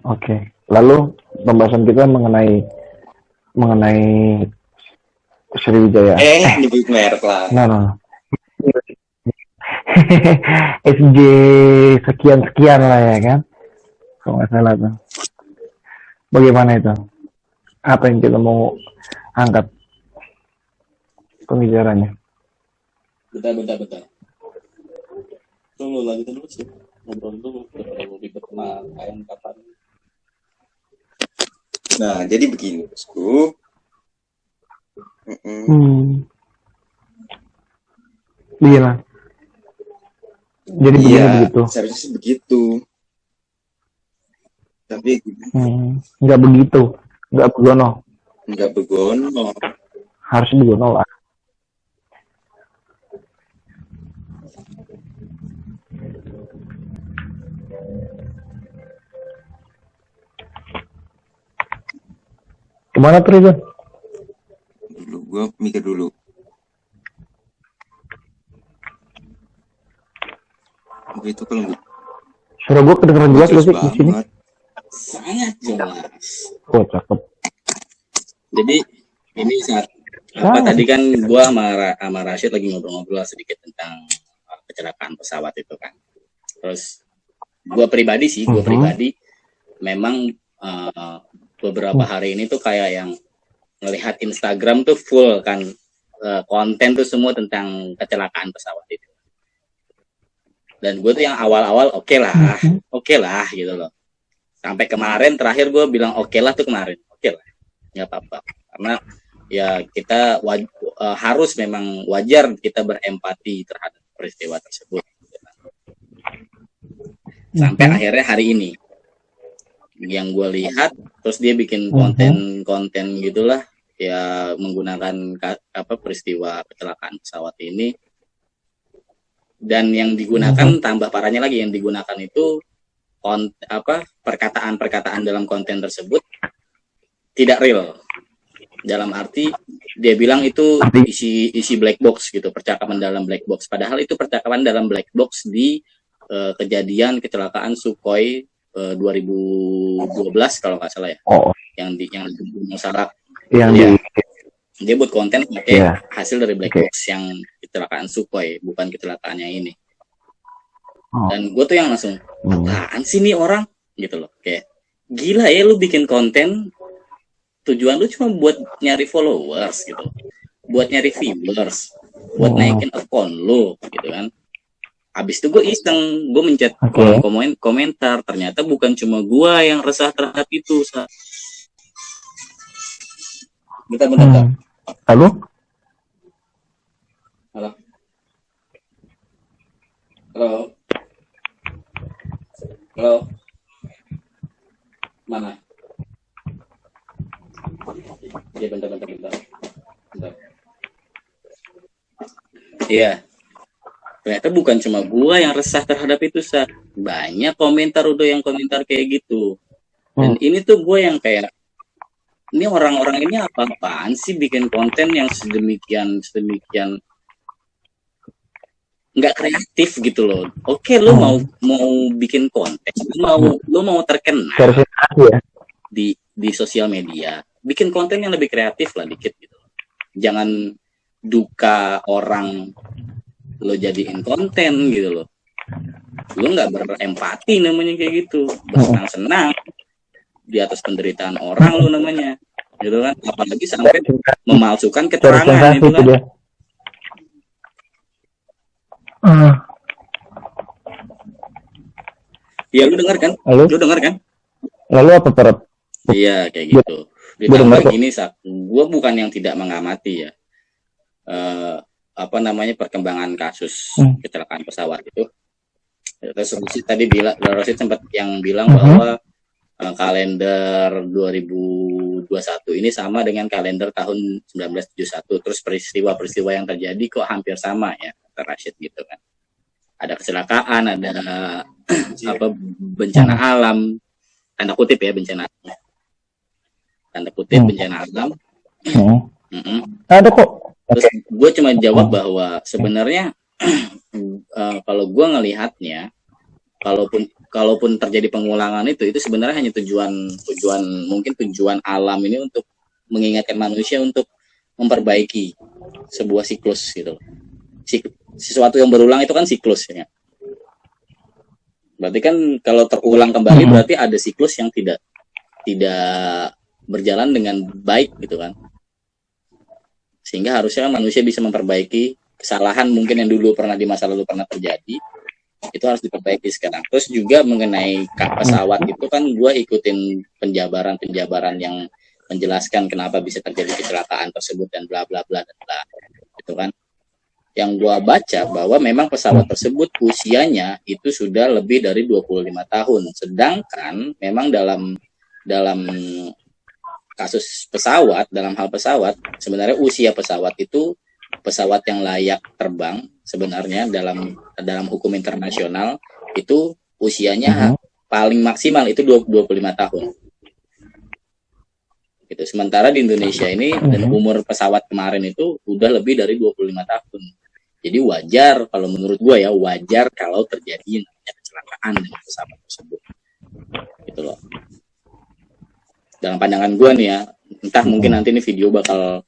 Oke. Lalu pembahasan kita mengenai Sriwijaya. Nyebut merek lah. Nah. SJ sekian lah ya kan, kalau nggak salah tuh. Bagaimana itu? Apa yang kita mau angkat pembicaranya? Bentar. Tunggu lagi dulu sih. Ngobrol dulu lebih berkenal kapan. Nah, jadi begini, bosku. Iya. Jadi begitu. Seharusnya sih begitu. Tapi nggak begitu, nggak begono. Harus begono lah. Kemana tuh Rizal? Gue mikir dulu. Itu kalau suara gue kedengeran jelas gak sih di sini? Sangat jelas. Oh, cakep. Jadi ini saat tadi kan gue sama Rashid lagi ngobrol-ngobrol sedikit tentang kecelakaan pesawat itu kan. Terus gue pribadi memang beberapa hari ini tuh kayak yang ngelihat Instagram tuh full kan, konten tuh semua tentang kecelakaan pesawat itu. Dan gue tuh yang awal-awal oke lah gitu loh. Sampai kemarin terakhir gue bilang oke lah, nggak apa-apa. Karena ya kita harus memang wajar kita berempati terhadap peristiwa tersebut. Sampai akhirnya hari ini yang gue lihat, terus dia bikin konten gitulah ya, menggunakan peristiwa kecelakaan pesawat ini. Dan yang digunakan tambah parahnya lagi, yang digunakan itu perkataan-perkataan dalam konten tersebut tidak real. Dalam arti dia bilang itu isi black box gitu, percakapan dalam black box. Padahal itu percakapan dalam black box di kejadian kecelakaan Sukhoi 2012 kalau nggak salah ya. Yang masalah dia buat konten pakai hasil dari black box yang kecelakaan Sukhoi, bukan kecelakaan yang ini. Dan gue tuh yang langsung, apaan sih nih orang gitu loh, kayak gila ya lu bikin konten tujuan lu cuma buat nyari followers gitu, buat nyari viewers, buat naikin akun lu gitu kan. Abis itu gue iseng, gue mencet komentar, ternyata bukan cuma gue yang resah terhadap itu. Bentar. Halo? Mana? Ya bentar. Iya. Ternyata bukan cuma gua yang resah terhadap itu, banyak komentar yang komentar kayak gitu. Dan ini tuh gue yang kayak, ini orang-orang ini apa-apaan sih bikin konten yang sedemikian nggak kreatif gitu loh. Oke, lu mau bikin konten, lu mau terkenal di sosial media, bikin konten yang lebih kreatif lah dikit gitu. Jangan duka orang lo jadiin konten gitu loh. Lo nggak berempati namanya kayak gitu, bersenang-senang di atas penderitaan orang lo namanya, gitu kan. Apalagi sampai memalsukan keterangan itu kan. Iya, lu dengar kan? Lu dengar kan? Lalu apa perut? Iya, kayak gitu. Ditambah gini, gue bukan yang tidak mengamati ya. Perkembangan kasus kecelakaan pesawat itu. Terus tadi Rosid sempat yang bilang bahwa kalender 2021 ini sama dengan kalender tahun 1971. Terus peristiwa-peristiwa yang terjadi kok hampir sama ya, kata Rashid gitu kan. Ada kecelakaan, ada bencana alam, tanda kutip ya, bencana alam. Tanda kutip bencana alam. Ada kok. Terus gue cuma jawab bahwa sebenarnya kalau gue ngelihatnya, kalaupun terjadi pengulangan itu sebenarnya hanya tujuan alam ini untuk mengingatkan manusia untuk memperbaiki sebuah siklus gitu. Sesuatu yang berulang itu kan siklus ya. Berarti kan kalau terulang kembali berarti ada siklus yang tidak berjalan dengan baik gitu kan. Sehingga harusnya manusia bisa memperbaiki kesalahan mungkin yang dulu pernah di masa lalu pernah terjadi, itu harus diperbaiki sekarang. Terus juga mengenai pesawat itu kan gue ikutin penjabaran yang menjelaskan kenapa bisa terjadi kecelakaan tersebut dan bla bla bla dan bla gitu kan. Yang gue baca bahwa memang pesawat tersebut usianya itu sudah lebih dari 25 tahun. Sedangkan memang dalam kasus pesawat, dalam hal pesawat, sebenarnya usia pesawat itu pesawat yang layak terbang sebenarnya dalam hukum internasional itu usianya paling maksimal itu 25 tahun. Gitu. Sementara di Indonesia ini dan umur pesawat kemarin itu udah lebih dari 25 tahun. Jadi wajar kalau menurut gue ya, wajar kalau terjadi kecelakaan dengan pesawat tersebut. Gitu loh. Dalam pandangan gue nih ya, entah mungkin nanti ini video bakal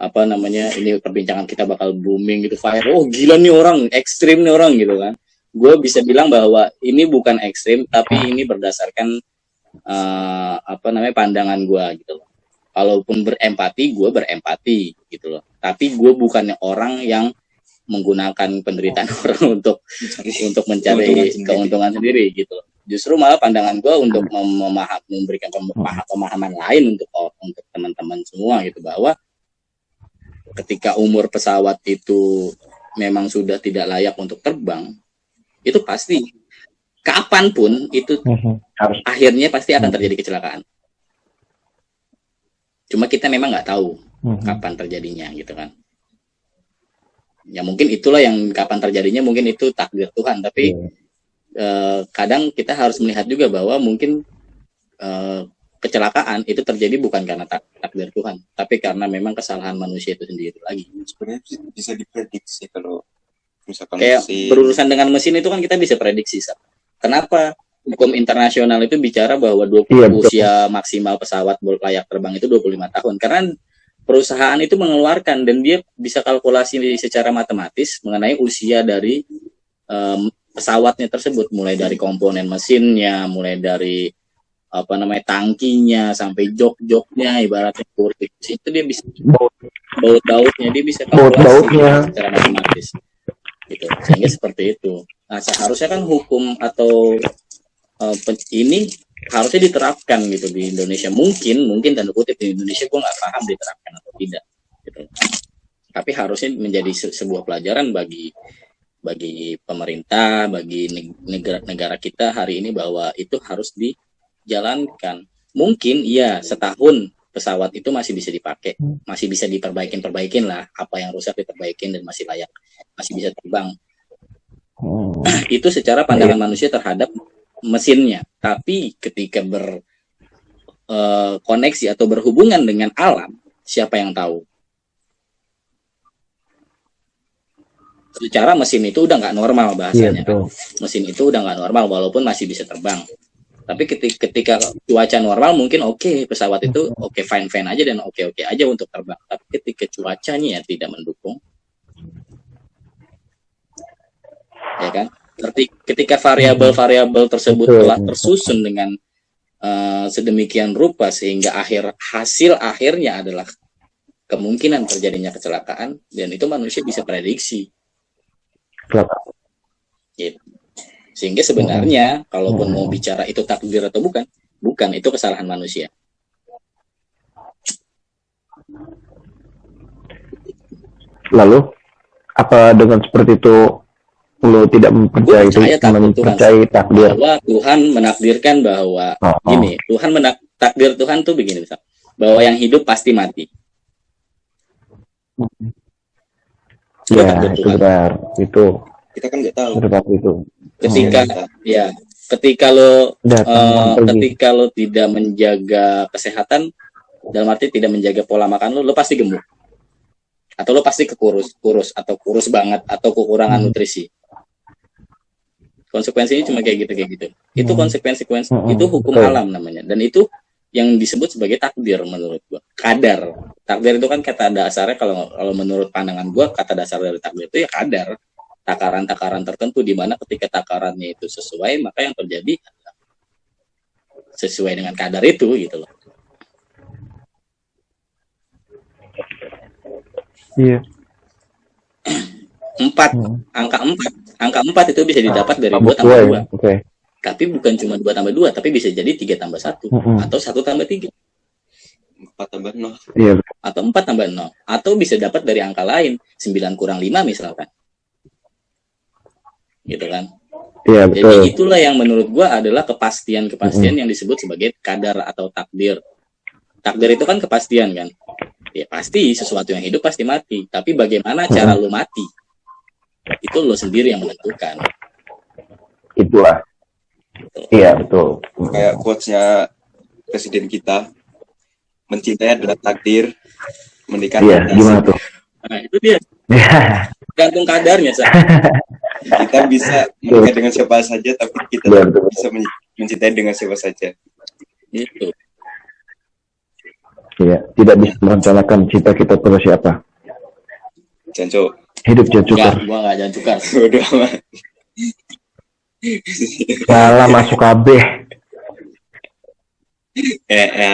ini perbincangan kita bakal booming gitu, viral, oh gila nih orang, ekstrim nih orang gitu kan. Gue bisa bilang bahwa ini bukan ekstrim, tapi ini berdasarkan pandangan gue gitu loh. Kalaupun berempati, gue berempati gitu loh. Tapi gue bukannya orang yang menggunakan penderitaan orang untuk mencari keuntungan sendiri gitu loh. Justru malah pandangan gue untuk memberikan pemahaman lain untuk teman-teman semua gitu, bahwa ketika umur pesawat itu memang sudah tidak layak untuk terbang, itu pasti kapanpun itu akhirnya pasti akan terjadi kecelakaan. Cuma kita memang nggak tahu kapan terjadinya gitu kan. Ya mungkin itulah yang kapan terjadinya, mungkin itu takdir Tuhan, tapi kadang kita harus melihat juga bahwa mungkin kecelakaan itu terjadi bukan karena takdir Tuhan, tapi karena memang kesalahan manusia itu sendiri lagi. Sebenarnya bisa diprediksi kalau misalkan kayak berurusan dengan mesin itu kan kita bisa prediksi. Kenapa hukum internasional itu bicara bahwa usia maksimal pesawat layak terbang itu 25 tahun? Karena perusahaan itu mengeluarkan dan dia bisa kalkulasi secara matematis mengenai usia dari pesawatnya tersebut, mulai dari komponen mesinnya, mulai dari tangkinya sampai jok-joknya, ibaratnya kursi itu dia bisa baut-bautnya dia bisa kalkulasi secara matematis gitu. Sehingga seperti itu. Nah, seharusnya kan hukum atau ini harusnya diterapkan gitu di Indonesia. Mungkin tanda kutip di Indonesia gue nggak paham diterapkan atau tidak gitu. Tapi harusnya menjadi sebuah pelajaran bagi pemerintah, bagi negara kita hari ini, bahwa itu harus dijalankan. Mungkin ya setahun pesawat itu masih bisa dipakai, masih bisa perbaikin lah, apa yang rusak diperbaikin dan masih layak, masih bisa terbang. Itu secara pandangan manusia terhadap mesinnya. Tapi ketika berkoneksi atau berhubungan dengan alam, siapa yang tahu? Secara mesin itu udah nggak normal bahasanya. Mesin itu udah nggak normal walaupun masih bisa terbang. Tapi ketika cuaca normal mungkin pesawat itu fine aja dan oke aja untuk terbang. Tapi ketika cuacanya tidak mendukung, ya kan? Ketika variabel tersebut telah tersusun dengan sedemikian rupa sehingga hasil akhirnya adalah kemungkinan terjadinya kecelakaan, dan itu manusia bisa prediksi. Gitu. Sehingga sebenarnya kalaupun mau bicara itu takdir atau bukan itu kesalahan manusia. Lalu apa dengan seperti itu lo tidak mempercayai takdir? Bahwa Tuhan menakdirkan bahwa gini, takdir Tuhan tuh begini, misal, bahwa yang hidup pasti mati. Ya, itu benar. Itu kita kan nggak tahu. Itu. Ketika lo tidak menjaga kesehatan, dalam arti tidak menjaga pola makan lo pasti gemuk. atau lo pasti kurus atau kurus banget atau kekurangan nutrisi. Konsekuensinya cuma kayak gitu. Itu konsekuensi itu hukum Betul. alam namanya, dan itu yang disebut sebagai takdir menurut gua. Kadar. Takdir itu kan kata dasarnya, kalau menurut pandangan gua, kata dasar dari takdir itu ya kadar. Takaran-takaran tertentu, di mana ketika takarannya itu sesuai, maka yang terjadi adalah sesuai dengan kadar itu gitu loh. Iya. Angka 4 itu bisa didapat dari 2 tambah 2. Oke. Tapi bukan cuma 2 tambah 2, tapi bisa jadi 3 tambah 1 atau 1 tambah 3. 4 tambah 0. Iya. Atau 4 tambah 0. Atau bisa dapat dari angka lain, 9 kurang 5 misalkan. Gitu kan. Iya, Jadi betul. itulah yang menurut gua adalah kepastian yang disebut sebagai kadar atau takdir. Takdir itu kan kepastian kan. Ya pasti sesuatu yang hidup pasti mati. Tapi bagaimana cara lu mati? Itu lo sendiri yang menentukan. Itulah. Iya, betul. Kayak quotes-nya presiden kita, mencintai adalah takdir, menikah Iya, adalah gimana nasib. tuh? Nah, itu dia. Gantung kadarnya, Sa. Kita bisa menikah dengan siapa saja, tapi kita Iya, betul. bisa mencintai dengan siapa saja. Gitu. Iya, tidak bisa merencanakan cita kita pada siapa. Janco. Hidup Enggak, jacukar. gua enggak jangan cukar. Udah amat. Salah masuk KB.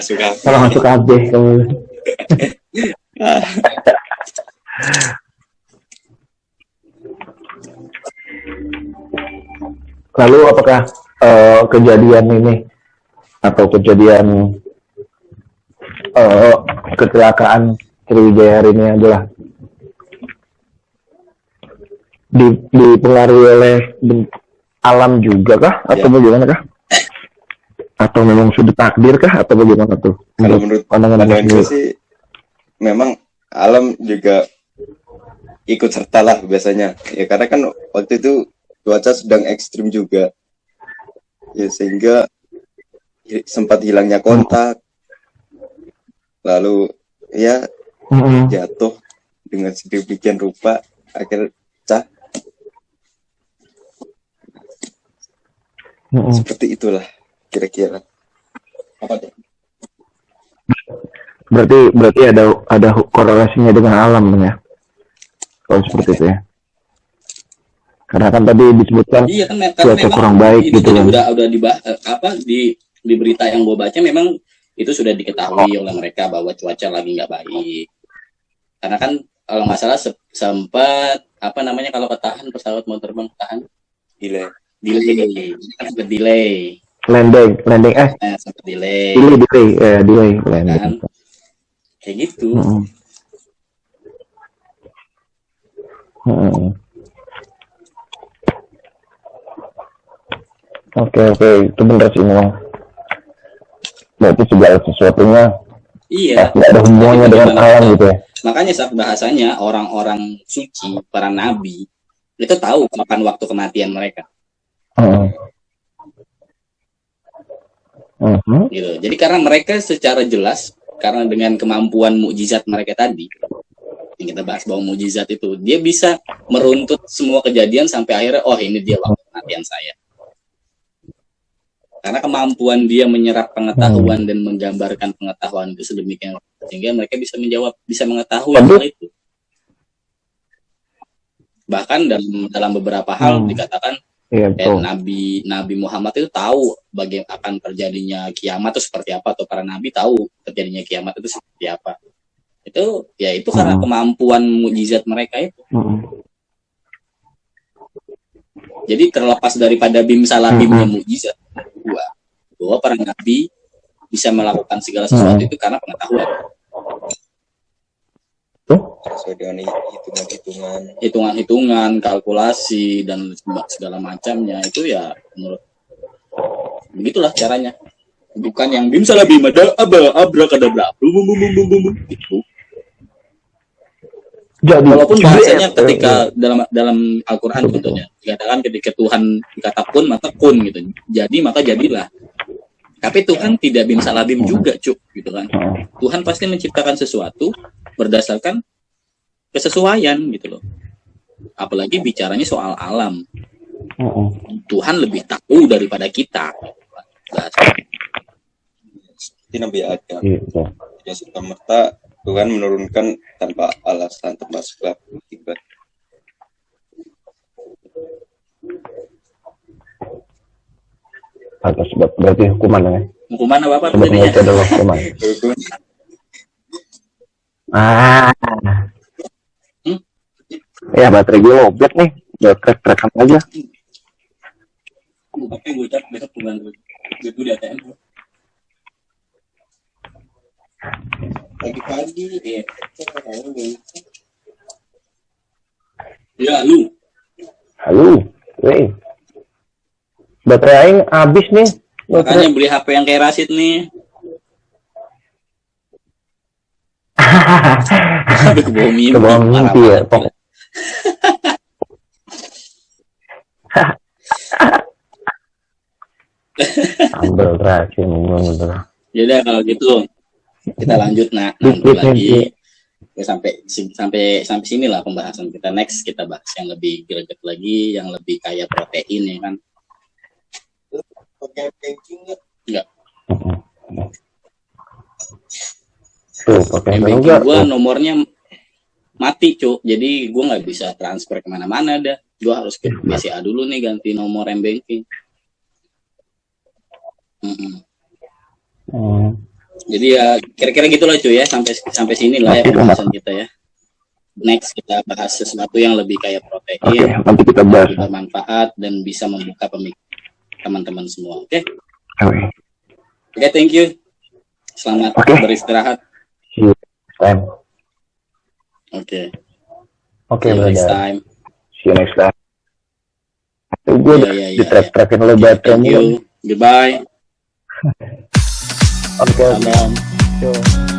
Suka. Salah masuk KB kamu. Lalu apakah kejadian ini atau kejadian kecelakaan Sriwijaya hari ini adalah dipengaruhi oleh alam juga kah, atau bagaimana kah? Atau memang sudah takdir kah, atau bagaimana tuh? Kalau menurut pandangan gue sih, memang alam juga ikut serta lah biasanya. Ya karena kan waktu itu cuaca sedang ekstrim juga. Ya sehingga sempat hilangnya kontak. Lalu ya jatuh dengan sedemikian rupa, akhirnya pecah. Seperti itulah kira-kira. Apa tuh? Berarti ada korelasinya dengan alam ya. Kalau seperti itu ya. Karena kan tadi disebutkan Iya kan, cuaca kurang baik itu gitu kan. udah di berita yang gue baca, memang itu sudah diketahui oleh mereka bahwa cuaca lagi nggak baik. Karena kan kalau nggak salah sempat kalau ketahan pesawat mau terbang ketahan delay sempat delay Landing sempat delay landing. kan, kayak gitu. Oke, itu benar sih memang. Berarti segala sesuatunya Iya, tidak ada hubungannya dengan alam gitu ya. makanya saat bahasanya orang-orang suci, para nabi itu tahu kapan waktu kematian mereka. Gitu. Jadi karena mereka secara jelas, karena dengan kemampuan mukjizat mereka tadi yang kita bahas, bahwa mukjizat itu dia bisa meruntut semua kejadian sampai akhirnya, oh ini dia waktu kematian saya. Karena kemampuan dia menyerap pengetahuan dan menggambarkan pengetahuan itu sedemikian sehingga mereka bisa mengetahui hal itu. Bahkan dalam beberapa hal dikatakan Nabi Muhammad itu tahu bagaimana akan terjadinya kiamat itu seperti apa, atau para nabi tahu terjadinya kiamat itu seperti apa. Itu karena kemampuan mukjizat mereka itu. Jadi terlepas daripada bim salah bimnya mukjizat, bahwa para nabi bisa melakukan segala sesuatu itu karena pengetahuan. Sesuai dengan hitungan-hitungan, kalkulasi dan segala macamnya, itu ya menurut begitulah caranya. Bukan yang bim salah bim ada abrakadabra gitu. Jadi, walaupun bahasanya ketika dalam Al-Quran contohnya dikatakan ketika Tuhan berkata kun maka kun gitu, jadi maka jadilah. Tapi Tuhan tidak bim salah bim juga gitu kan. Tuhan pasti menciptakan sesuatu berdasarkan kesesuaian gitu loh. Apalagi bicaranya soal alam. Tuhan lebih tahu daripada kita. Seperti Nabi Adam. Gitu. Tidak serta-merta Tuhan menurunkan tanpa alasan, tanpa sebab akibat. Atau sebab berarti hukuman ya. Hukuman apa Sebab tadinya? itu adalah hukuman. Ah. Ya baterai gue lobet nih. Udah crack-crackan aja. Tapi gue cek besok bulan gue di ATM. Pagi-pagi. Iya. Ya lu. Halo. Weh. Baterai aing habis nih. Makanya beli HP yang kayak Rashid nih. Sampai ke bawah mimpi. Ke bawah mimpi ya. Ambil terakhir betul. Jadi kalau gitu kita lanjut nanti lagi. Ya, sampai sini lah pembahasan kita. Next kita bahas yang lebih greget lagi, yang lebih kaya protein ya kan. Pakai banking Enggak. Tuh pakai Banking enggak? gue nomornya mati cuk, jadi gue nggak bisa transfer kemana-mana dah. Gue harus ke BCA dulu nih ganti nomor M-Banking. Jadi ya kira-kira gitulah cuy ya, sampai sini lah ya pembahasan kita ya. Next kita bahas sesuatu yang lebih kayak Oke, protein, nanti kita bahas. bermanfaat dan bisa membuka pemikiran teman-teman semua. Oke, Oke. thank you. Selamat Oke. beristirahat. See you next time. Oke. Oke, See you next brother. time. See you next time. Gue Iya. di track-trackin lo Thank baterainya. you. Goodbye. Oke. Salam. Yo.